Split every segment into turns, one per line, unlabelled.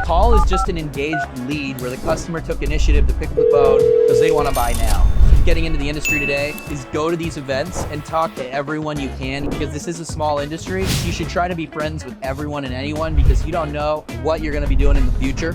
call is just an engaged lead where the customer took initiative to pick up the phone because they want to buy now. Getting into the industry today is go to these events and talk to everyone you can, because this is a small industry. You should try to be friends with everyone and anyone because you don't know what you're going to be doing in the future.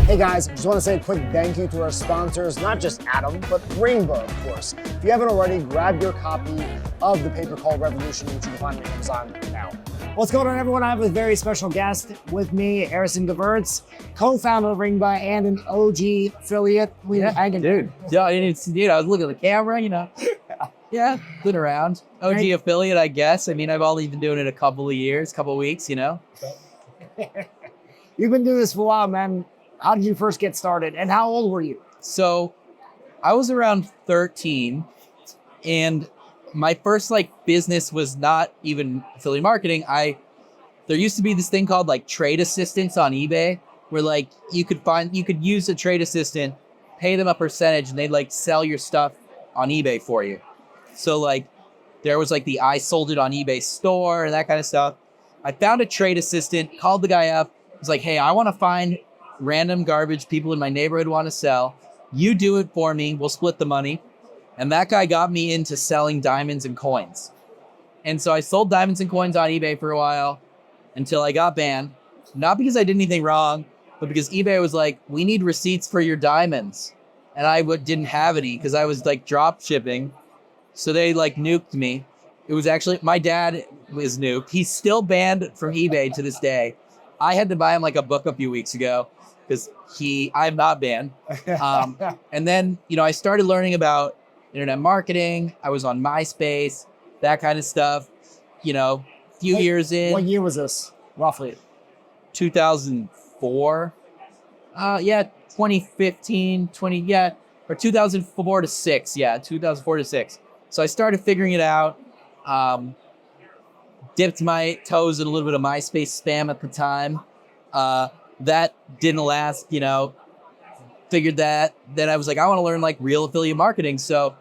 Hey guys, just want to say a quick thank you to our sponsors, not just Adam, but Ringba, of course. If you haven't already, grab your copy of The Paper Call Revolution, which you can find on Amazon now. What's going on, everyone? I have a very special guest with me, Harrison Gewurz, co-founder of Ringba and an OG affiliate.
Dude. Yeah, I was looking at the camera, Yeah, been around. OG affiliate, I guess. I mean, I've only been doing it a couple of weeks,
You've been doing this for a while, man. How did you first get started, and how old were you?
So, I was around 13, and my first business was not even affiliate marketing. There used to be this thing called trade assistants on eBay, where you could use a trade assistant, pay them a percentage, and they'd sell your stuff on eBay for you. So there was the I sold it on eBay store and that kind of stuff. I found a trade assistant, called the guy up, was like, hey, I want to find random garbage people in my neighborhood want to sell. You do it for me. We'll split the money. And that guy got me into selling diamonds and coins. And so I sold diamonds and coins on eBay for a while until I got banned. Not because I did anything wrong, but because eBay was like, we need receipts for your diamonds. And I didn't have any because I was drop shipping. So they nuked me. It was actually, my dad was nuked. He's still banned from eBay to this day. I had to buy him a book a few weeks ago because I'm not banned. And then, I started learning about internet marketing. I was on MySpace, that kind of stuff. Few years in.
What year was this, roughly?
2004. 2015, or 2004 to 6. Yeah, 2004 to 6. So I started figuring it out. Dipped my toes in a little bit of MySpace spam at the time. That didn't last, figured that. Then I was like, I want to learn real affiliate marketing. So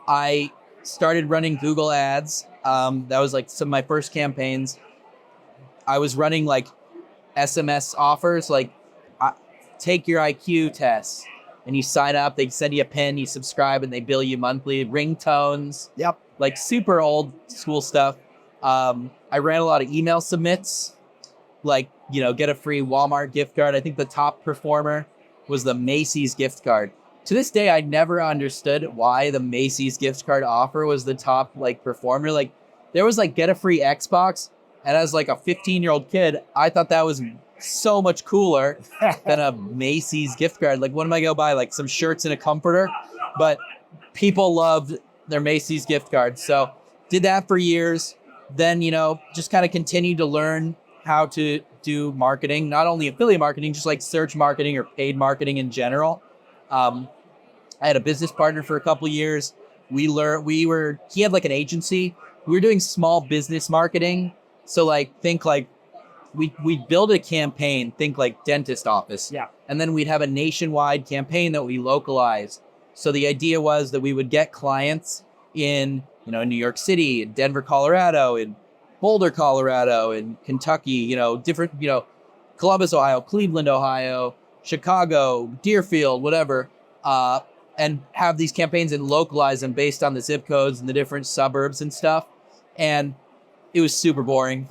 I started running Google ads. That was some of my first campaigns. I was running SMS offers, take your IQ test and you sign up, they send you a pin, you subscribe and they bill you monthly. Ringtones.
Yep.
Super old school stuff. I ran a lot of email submits, get a free Walmart gift card. I think the top performer was the Macy's gift card. To this day, I never understood why the Macy's gift card offer was the top performer. There was get a free Xbox, and as a 15-year-old kid, I thought that was so much cooler than a Macy's gift card. What am I gonna buy? Some shirts and a comforter? But people loved their Macy's gift card, so did that for years. Then just kind of continued to learn how to do marketing, not only affiliate marketing, just search marketing or paid marketing in general. I had a business partner for a couple of years. He had an agency. We were doing small business marketing. So think we'd build a campaign, think dentist office.
Yeah.
And then we'd have a nationwide campaign that we localized. So the idea was that we would get clients in, New York City, in Denver, Colorado, in Boulder, Colorado, in Kentucky, different, Columbus, Ohio, Cleveland, Ohio, Chicago, Deerfield, whatever, and have these campaigns and localize them based on the zip codes and the different suburbs and stuff. And it was super boring.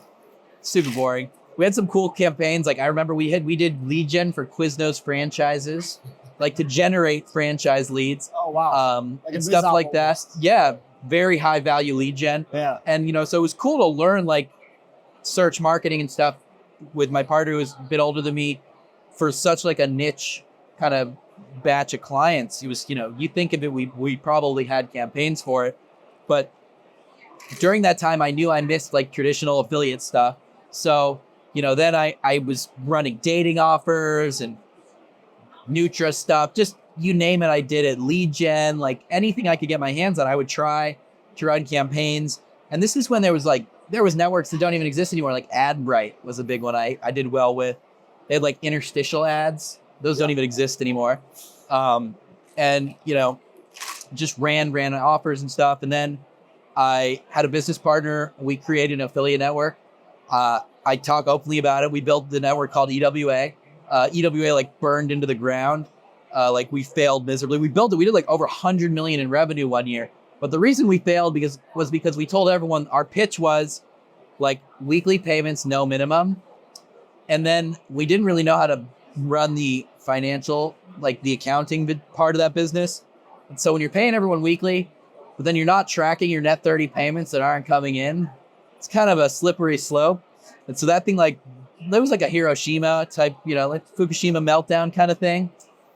We had some cool campaigns. I remember we did lead gen for Quiznos franchises, to generate franchise leads.
Oh, wow.
And stuff like that. Yeah. Very high value lead gen.
Yeah.
And, so it was cool to learn search marketing and stuff with my partner who was a bit older than me for such a niche kind of batch of clients. It was, you think of it, we probably had campaigns for it, but during that time I knew I missed traditional affiliate stuff. So, then I was running dating offers and Nutra stuff, just you name it, I did it. Lead gen, anything I could get my hands on, I would try to run campaigns. And this is when there was networks that don't even exist anymore. AdBright was a big one I did well with. They had interstitial ads. Those don't even exist anymore. And, just ran offers and stuff. And then I had a business partner. We created an affiliate network. I talk openly about it. We built the network called EWA. EWA like burned into the ground. Like we failed miserably. We built it. We did like over 100 million in revenue one year. But the reason we failed was because we told everyone our pitch was like weekly payments, no minimum. And then we didn't really know how to run the financial, like the accounting part of that business. And so when you're paying everyone weekly, but then you're not tracking your net 30 payments that aren't coming in, it's kind of a slippery slope. And so that thing, like, that was like a Hiroshima type, like Fukushima meltdown kind of thing.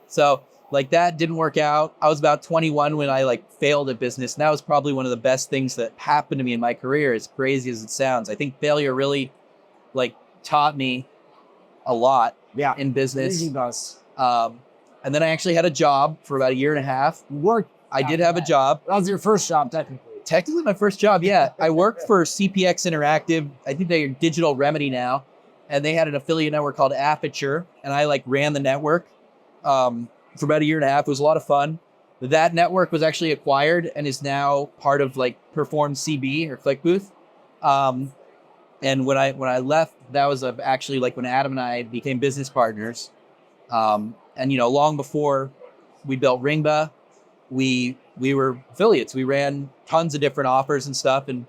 So like that didn't work out. I was about 21 when I like failed at business. And that was probably one of the best things that happened to me in my career, as crazy as it sounds. I think failure really like taught me a lot in business. And then I actually had a job for about a year and a half. I did have a job.
That was your first job, technically.
Technically my first job, yeah. I worked for CPX Interactive. I think they're Digital Remedy now. And they had an affiliate network called Aperture. And I like ran the network for about a year and a half. It was a lot of fun. That network was actually acquired and is now part of like Perform CB or ClickBooth. And when I left, that was actually like when Adam and I became business partners. And long before we built Ringba, we were affiliates. We ran tons of different offers and stuff and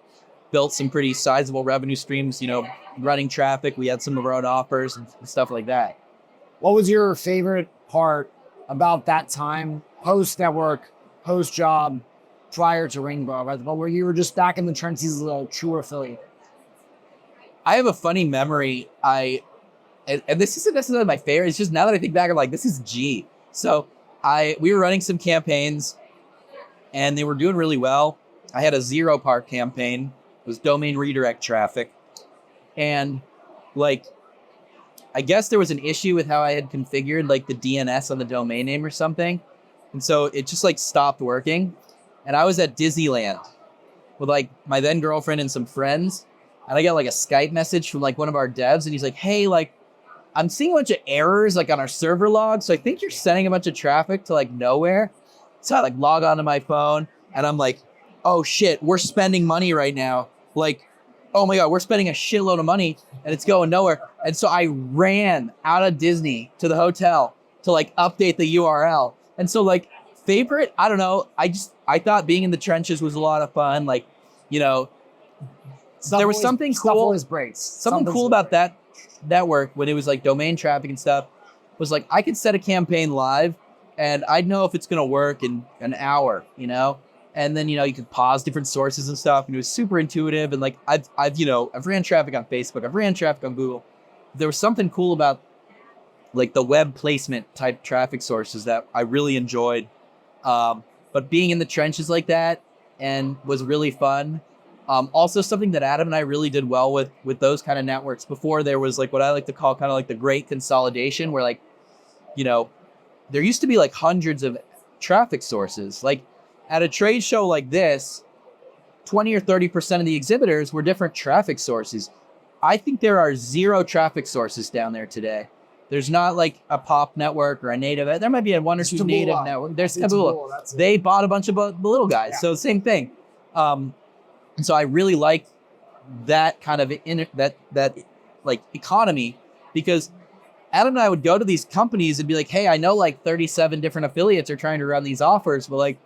built some pretty sizable revenue streams, running traffic. We had some of our own offers and stuff like that.
What was your favorite part about that time, post-network, post-job, prior to Ringba, right? Where you were just back in the trenches as a true affiliate?
I have a funny memory. And this isn't necessarily my favorite. It's just now that I think back, I'm like, this is G. So we were running some campaigns and they were doing really well. I had a 0 part campaign. It was domain redirect traffic. And like, I guess there was an issue with how I had configured like the DNS on the domain name or something. And so it just like stopped working. And I was at Disneyland with like my then girlfriend and some friends. And I got like a Skype message from like one of our devs. And he's like, hey, like, I'm seeing a bunch of errors like on our server log. So I think you're sending a bunch of traffic to like nowhere. So I like log onto my phone and I'm like, oh shit, we're spending money right now. Like, oh my God, we're spending a shitload of money and it's going nowhere. And so I ran out of Disney to the hotel to like update the URL. And so like favorite, I don't know. I thought being in the trenches was a lot of fun. Like, there was something cool.
Always breaks.
Something cool about that network when it was like domain traffic and stuff was like I could set a campaign live and I'd know if it's going to work in an hour, and then, you could pause different sources and stuff. And it was super intuitive. And like, I've ran traffic on Facebook. I've ran traffic on Google. There was something cool about like the web placement type traffic sources that I really enjoyed. But being in the trenches like that and was really fun. Also something that Adam and I really did well with those kind of networks before there was like what I like to call kind of like the great consolidation where like, there used to be like hundreds of traffic sources. Like at a trade show like this, 20 or 30% of the exhibitors were different traffic sources. I think there are 0 traffic sources down there today. There's not like a pop network or a native. There might be one or two native network. There's Taboola. They bought a bunch of the little guys. Yeah. So same thing. And so I really like that kind of that like economy because Adam and I would go to these companies and be like, hey, I know like 37 different affiliates are trying to run these offers, but like,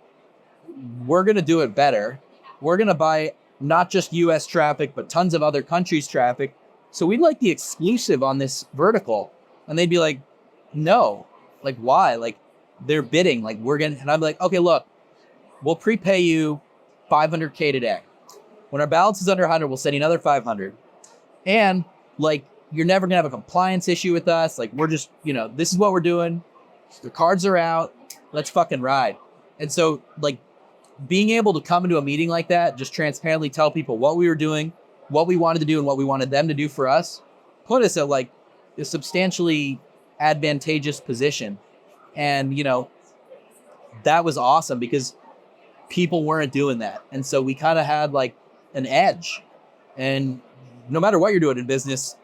we're going to do it better. We're going to buy not just US traffic, but tons of other countries' traffic. So we'd like the exclusive on this vertical. And they'd be like, no, like why? Like they're bidding, like and I'm like, okay, look, we'll prepay you 500K today. When our balance is under 100, we'll send you another 500. And like, you're never gonna have a compliance issue with us. Like we're just, this is what we're doing. The cards are out. Let's fucking ride. And so like being able to come into a meeting like that, just transparently tell people what we were doing, what we wanted to do and what we wanted them to do for us, put us at like a substantially advantageous position. And, that was awesome because people weren't doing that. And so we kind of had like an edge. And no matter what you're doing in business,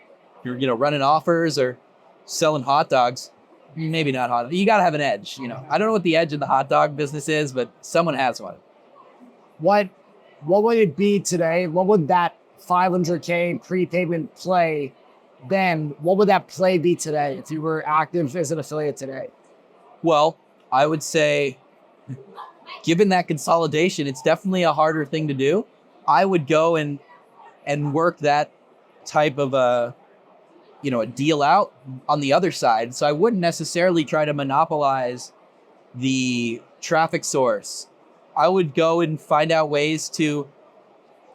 you're, running offers or selling hot dogs, maybe not hot. You got to have an edge. I don't know what the edge in the hot dog business is, but someone has one.
What would it be today? What would that 500K prepayment play then what would that play be today if you were active as an affiliate today?
Well, I would say, given that consolidation, it's definitely a harder thing to do. I would go and work that type of a deal out on the other side. So I wouldn't necessarily try to monopolize the traffic source. I would go and find out ways to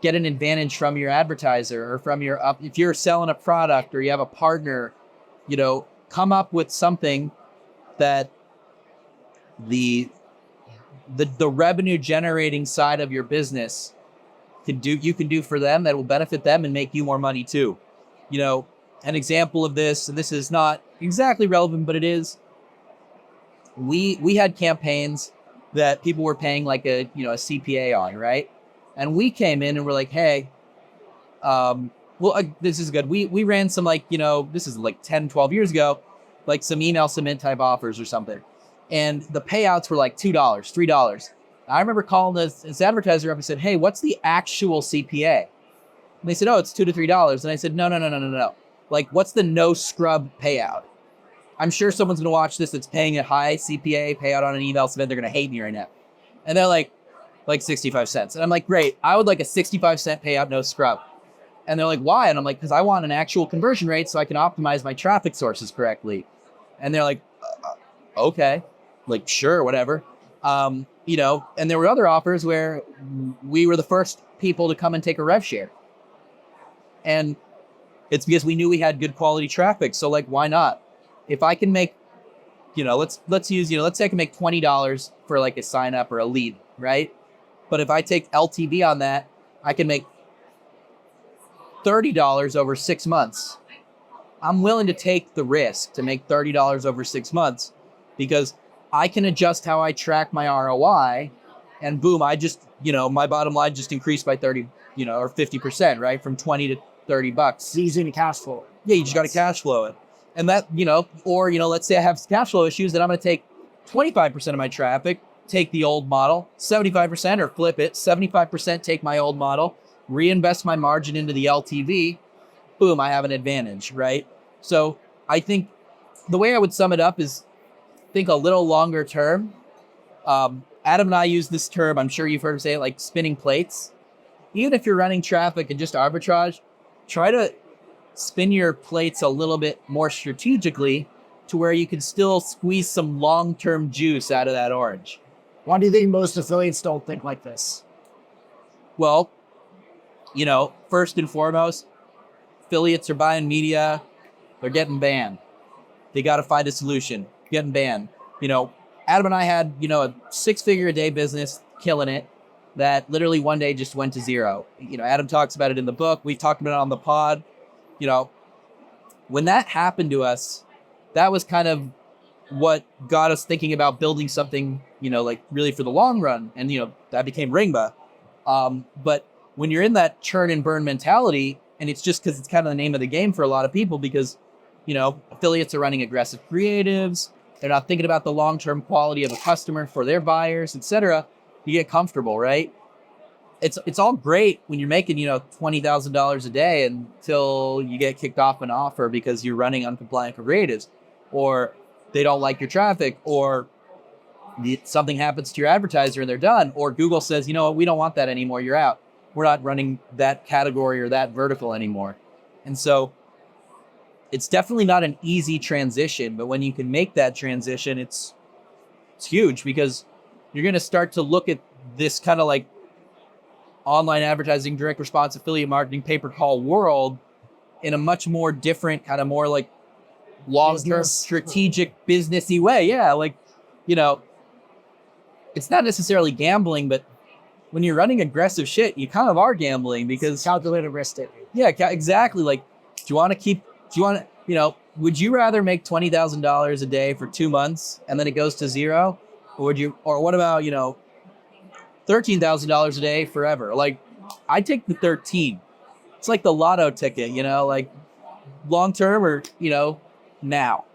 get an advantage from your advertiser or from if you're selling a product or you have a partner, come up with something that the revenue generating side of your business you can do for them that will benefit them and make you more money too. An example of this, and this is not exactly relevant, but it is, we had campaigns that people were paying like a CPA on, right? And we came in and we're like, hey, this is good. We ran some this is like 10, 12 years ago, like some email cement type offers or something. And the payouts were like $2, $3. I remember calling this advertiser up and said, hey, what's the actual CPA? And they said, oh, it's $2 to $3. And I said, no. Like, what's the no scrub payout? I'm sure someone's going to watch this that's paying a high CPA payout on an email cement. They're going to hate me right now. And they're like 65 cents. And I'm like, great. I would like a 65-cent payout, no scrub. And they're like, why? And I'm like, because I want an actual conversion rate so I can optimize my traffic sources correctly. And they're like, okay, like, sure, whatever. And there were other offers where we were the first people to come and take a rev share. And it's because we knew we had good quality traffic. So like, why not? If I can make, let's say I can make $20 for like a sign up or a lead, right? But if I take LTV on that, I can make $30 over 6 months. I'm willing to take the risk to make $30 over 6 months because I can adjust how I track my ROI, and boom, I just, my bottom line just increased by 30, or 50%, right? From 20 to $30.
Easy to cash flow.
Yeah, you just got to cash flow it. And that, let's say I have cash flow issues, then I'm going to take 25% of my traffic, take the old model, 75% or flip it, 75% take my old model, reinvest my margin into the LTV, boom, I have an advantage, right? So I think the way I would sum it up is think a little longer term. Adam and I use this term, I'm sure you've heard him say it, like spinning plates. Even if you're running traffic and just arbitrage, try to spin your plates a little bit more strategically to where you can still squeeze some long-term juice out of that orange.
Why do you think most affiliates don't think like this?
Well, first and foremost, affiliates are buying media. They're getting banned. They got to find a solution. Getting banned. Adam and I had, a 6-figure a day business, killing it, that literally one day just went to zero. Adam talks about it in the book. We talked about it on the pod. When that happened to us, that was kind of what got us thinking about building something, really for the long run. And, that became Ringba. But when you're in that churn and burn mentality, and it's just because it's kind of the name of the game for a lot of people because, affiliates are running aggressive creatives. They're not thinking about the long-term quality of a customer for their buyers, etc. You get comfortable, right? It's all great when you're making, $20,000 a day until you get kicked off an offer because you're running uncompliant creatives, or they don't like your traffic, or something happens to your advertiser and they're done, or Google says, we don't want that anymore, you're out. We're not running that category or that vertical anymore. And so it's definitely not an easy transition, but when you can make that transition, it's huge because you're going to start to look at this kind of like online advertising, direct response, affiliate marketing, pay-per-call world in a much more different, kind of more like long-term strategic businessy way. Yeah. Like, it's not necessarily gambling, but when you're running aggressive shit, you kind of are gambling because
calculated risk taking.
Yeah, exactly. Like, would you rather make $20,000 a day for 2 months and then it goes to zero? Or what about, $13,000 a day forever? Like, I take the 13. It's like the lotto ticket, like long-term or, now.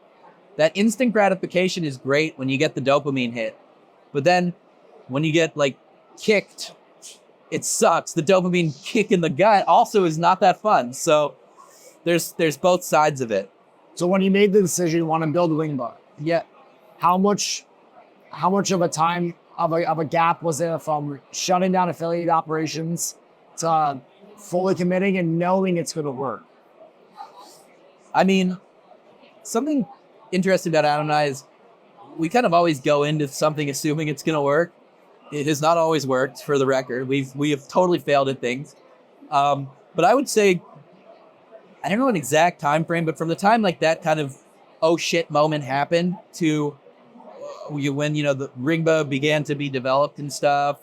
That instant gratification is great when you get the dopamine hit. But then when you get like kicked, it sucks. The dopamine kick in the gut also is not that fun. So there's both sides of it.
So when you made the decision you want to build Ringba,
Yeah.
how much of a time of a gap was there from shutting down affiliate operations to fully committing and knowing it's going to work?
I mean, something interesting about Adam and I is we kind of always go into something assuming it's going to work. It has not always worked, for the record. We have totally failed at things. But I would say, I don't know an exact time frame, but from the time like that kind of oh shit moment happened to when the Ringba began to be developed and stuff,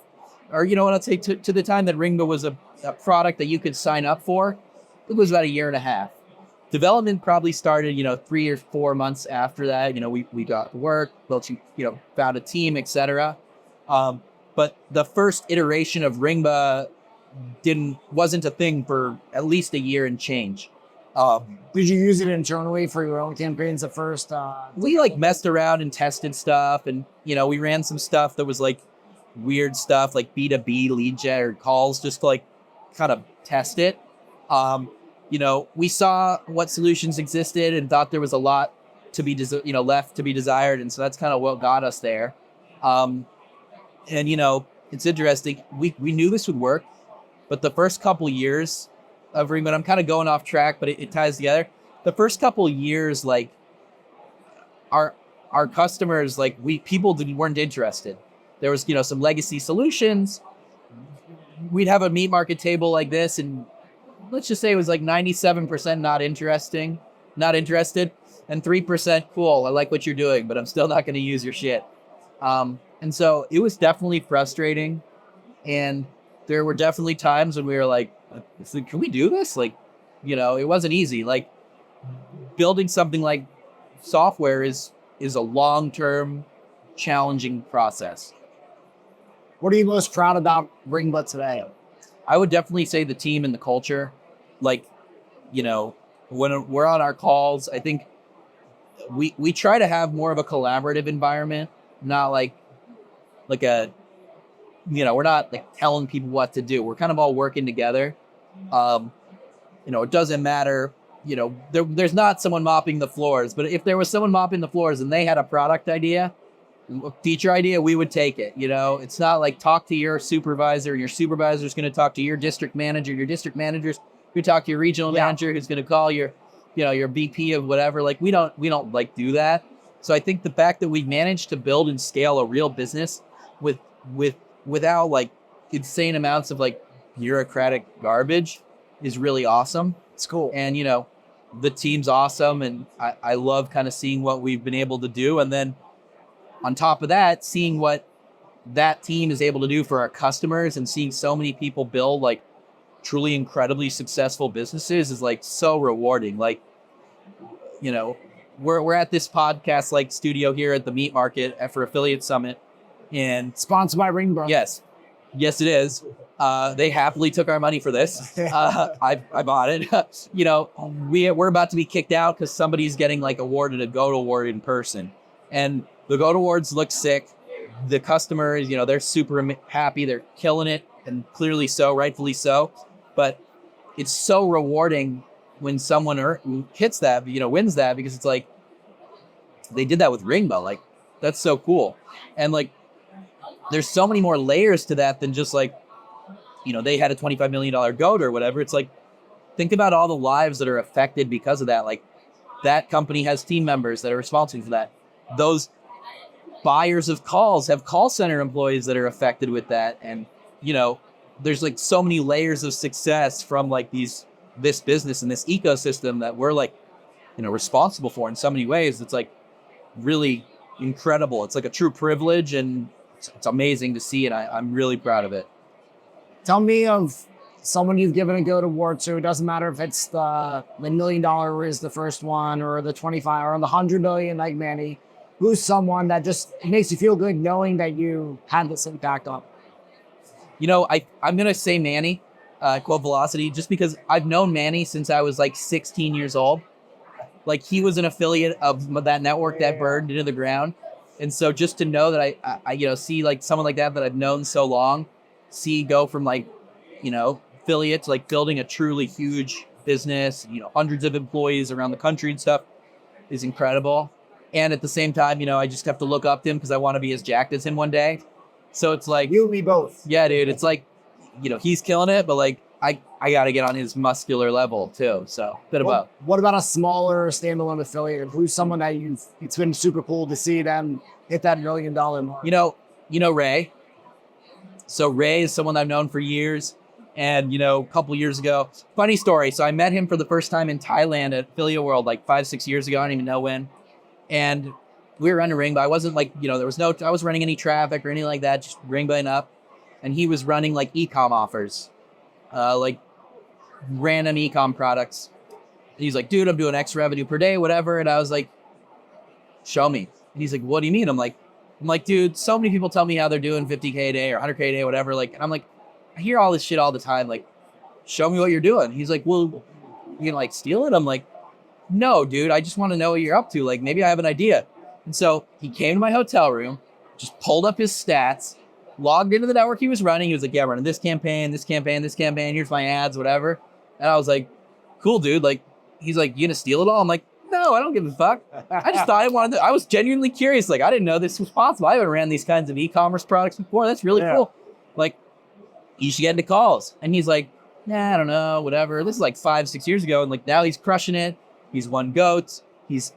or what I'd say to the time that Ringba was a product that you could sign up for, it was about a year and a half. Development probably started 3 or 4 months after that. We got to work, built found a team, etc. But the first iteration of Ringba wasn't a thing for at least a year and change.
Did you use it internally for your own campaigns at first?
We messed around and tested stuff, and we ran some stuff that was weird stuff like B2B lead gen or calls just to kind of test it. We saw what solutions existed and thought there was a lot to be left to be desired, and so that's kind of what got us there. And it's interesting. We knew this would work, but the first couple years of Ringba, I'm kind of going off track, but it ties together. The first couple years, our customers, people weren't interested. There was some legacy solutions. We'd have a meat market table like this, and let's just say it was 97% not interested, and 3% cool. I like what you're doing, but I'm still not going to use your shit. And so it was definitely frustrating, and there were definitely times when we were like, can we do this? It wasn't easy. Building something like software is a long-term, challenging process.
What are you most proud about Ringba today?
I would definitely say the team and the culture. When we're on our calls, I think we try to have more of a collaborative environment, not we're not telling people what to do. We're kind of all working together. It doesn't matter. There's not someone mopping the floors, but if there was someone mopping the floors and they had a product idea, a feature idea, we would take it. It's not talk to your supervisor, and your supervisor's going to talk to your district manager. Your district manager's going to talk to your regional manager, who's going to call your VP of whatever. We don't do that. So I think the fact that we've managed to build and scale a real business without insane amounts of bureaucratic garbage is really awesome.
It's cool.
And the team's awesome, and I love kind of seeing what we've been able to do, and then on top of that, seeing what that team is able to do for our customers and seeing so many people build truly incredibly successful businesses is so rewarding. We're at this podcast studio here at the Meat Market for Affiliate Summit, and
sponsored by Ringba.
Yes, it is. They happily took our money for this. I bought it. We're about to be kicked out because somebody's getting awarded a GOAT award in person, and the GOAT awards look sick. The customers, they're super happy. They're killing it, and clearly so, rightfully so. But it's so rewarding when someone hits that, wins that, because it's they did that with Ringba. That's so cool. And there's so many more layers to that than just they had a $25 million GOAT or whatever. It's think about all the lives that are affected because of that. That company has team members that are responsible for that. Those buyers of calls have call center employees that are affected with that. And, there's so many layers of success from this business and this ecosystem that we're responsible for in so many ways. It's really incredible. It's a true privilege, and it's amazing to see, and I'm really proud of it.
Tell me of someone you've given a GOAT award to. It doesn't matter if it's the $1 million is the first one, or the 25 or the 100 million like Manny. Who's someone that just makes you feel good knowing that you had this impact on?
I'm going to say Manny, Quote Velocity, just because I've known Manny since I was 16 years old. He was an affiliate of that network that burned into the ground. And so just to know that I see someone like that I've known so long, go from affiliate to building a truly huge business, hundreds of employees around the country and stuff is incredible. And at the same time, I just have to look up to him because I want to be as jacked as him one day. So it's like,
You and me both.
yeah, dude, it's like, he's killing it, but like, I got to get on his muscular level too. So bit of both.
What about a smaller standalone affiliate? Who's someone that it's been super cool to see them hit that $1 million mark?
Ray. So Ray is someone I've known for years. And, a couple years ago, funny story. So I met him for the first time in Thailand at Affiliate World like 5-6 years ago. I don't even know when. And we were running Ringba. I wasn't like, I wasn't running any traffic or anything like that, just Ringbaing up. And he was running like e-com offers, like random e-com products. And he's like, dude, I'm doing X revenue per day, whatever. And I was like, show me. And he's like, what do you mean? I'm like, dude, so many people tell me how they're doing 50K a day or 100K a day, whatever. Like, and I'm like, I hear all this shit all the time. Like, show me what you're doing. He's like, well, you can like steal it? I'm like, no, dude, I just want to know what you're up to. Like, maybe I have an idea. And so he came to my hotel room, just pulled up his stats, logged into the network he was running. He was like, yeah, running this campaign, this campaign, this campaign. Here's my ads, whatever. And I was like, cool, dude. Like, he's like, you gonna steal it all? I'm like, no, I don't give a fuck. I just thought I was genuinely curious. Like, I didn't know this was possible. I haven't ran these kinds of e-commerce products before. That's really cool. Like, you should get into calls. And he's like, nah, I don't know, whatever. This is like 5-6 years ago. And like, now he's crushing it. He's won GOATs. He's,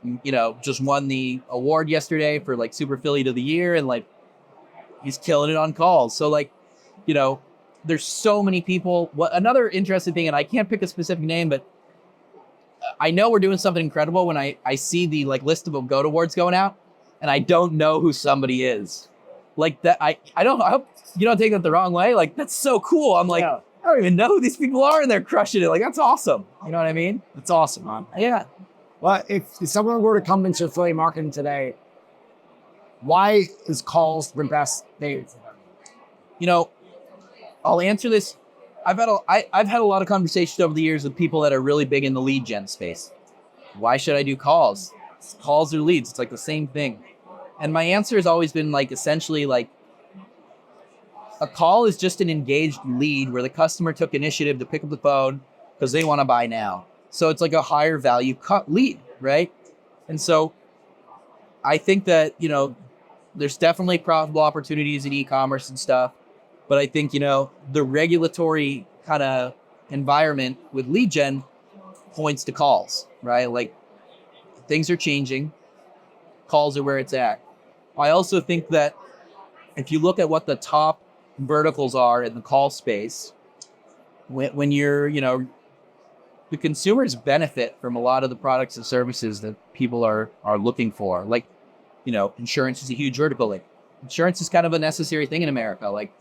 just won the award yesterday for like Super Affiliate of the Year. And like, he's killing it on calls. So like, there's so many people. Another interesting thing, and I can't pick a specific name, but I know we're doing something incredible when I see the like list of GOAT awards going out and I don't know who somebody is. Like that, I hope you don't take that the wrong way. Like, that's so cool. I'm like, I don't even know who these people are and they're crushing it. Like, that's awesome. You know what I mean?
That's awesome, man.
Yeah.
Well, if someone were to come into affiliate marketing today, why is calls the best thing for them?
I'll answer this. I've had a lot of conversations over the years with people that are really big in the lead gen space. Why should I do calls? Calls or leads. It's like the same thing. And my answer has always been like, essentially like, a call is just an engaged lead where the customer took initiative to pick up the phone because they want to buy now. So it's like a higher value lead, right? And so I think that, there's definitely profitable opportunities in e-commerce and stuff. But I think, the regulatory kind of environment with lead gen points to calls, right? Like, things are changing. Calls are where it's at. I also think that if you look at what the top verticals are in the call space, when you're, the consumers benefit from a lot of the products and services that people are looking for. Like, insurance is a huge vertical. Like, insurance is kind of a necessary thing in America. Like,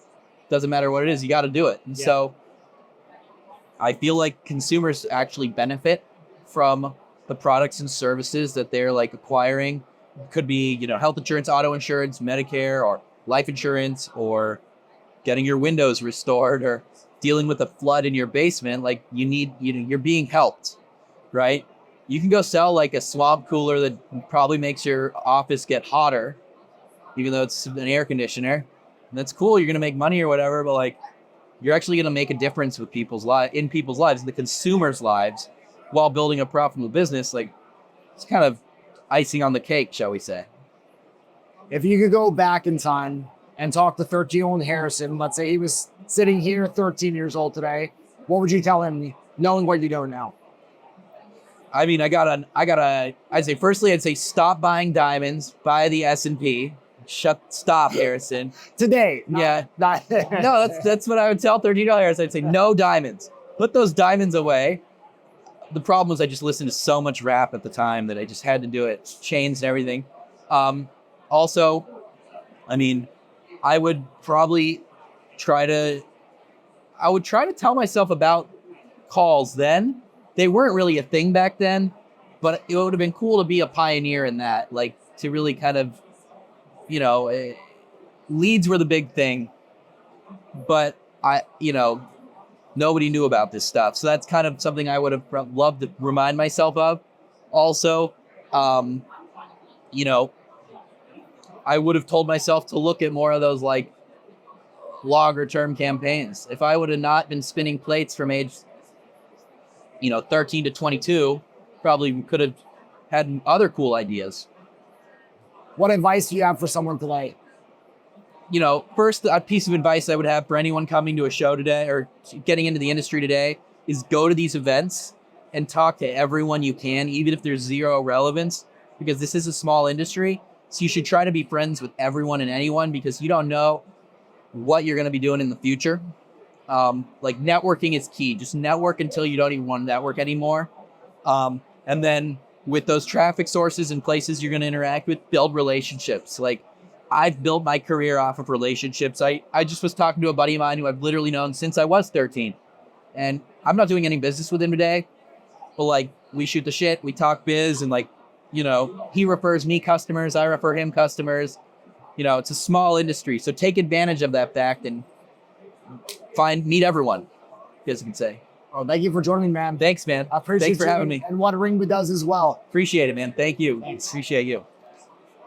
doesn't matter what it is, you got to do it. And so I feel like consumers actually benefit from the products and services that they're like acquiring. It could be, health insurance, auto insurance, Medicare, or life insurance, or getting your windows restored, or dealing with a flood in your basement. Like, you're being helped, right? You can go sell like a swamp cooler that probably makes your office get hotter, even though it's an air conditioner. And that's cool. You're going to make money or whatever, but like, you're actually going to make a difference with people's lives, the consumers' lives, while building a profitable business. Like, it's kind of icing on the cake, shall we say.
If you could go back in time and talk to 13-year-old Harrison, let's say he was sitting here 13 years old today, what would you tell him, knowing what you know now?
I mean, I'd say stop buying diamonds, buy the S&P. Stop, Harrison.
Today.
No, that's what I would tell 13-year-old Harrison. I'd say no diamonds. Put those diamonds away. The problem was I just listened to so much rap at the time that I just had to do it. Chains and everything. Also, I mean, I would probably try to tell myself about calls then. They weren't really a thing back then, but it would have been cool to be a pioneer in that, like, to really kind of, leads were the big thing, but nobody knew about this stuff. So that's kind of something I would have loved to remind myself of. Also, I would have told myself to look at more of those like longer term campaigns. If I would have not been spinning plates from age 13 to 22, probably could have had other cool ideas.
What advice do you have for someone today?
First, a piece of advice I would have for anyone coming to a show today or getting into the industry today is go to these events and talk to everyone you can, even if there's zero relevance, because this is a small industry. So you should try to be friends with everyone and anyone, because you don't know what you're going to be doing in the future. Like, networking is key. Just network until you don't even want to network anymore. And then with those traffic sources and places you're going to interact with, build relationships. Like, I've built my career off of relationships. I just was talking to a buddy of mine who I've literally known since I was 13. And I'm not doing any business with him today, but like, we shoot the shit, we talk biz, and like, he refers me customers, I refer him customers. It's a small industry. So take advantage of that fact and meet everyone, as you can say.
Oh, thank you for joining me, man.
Thanks, man.
I appreciate
Thanks for having me.
And what Ringba does as well.
Appreciate it, man. Thank you.
Thanks.
Appreciate you.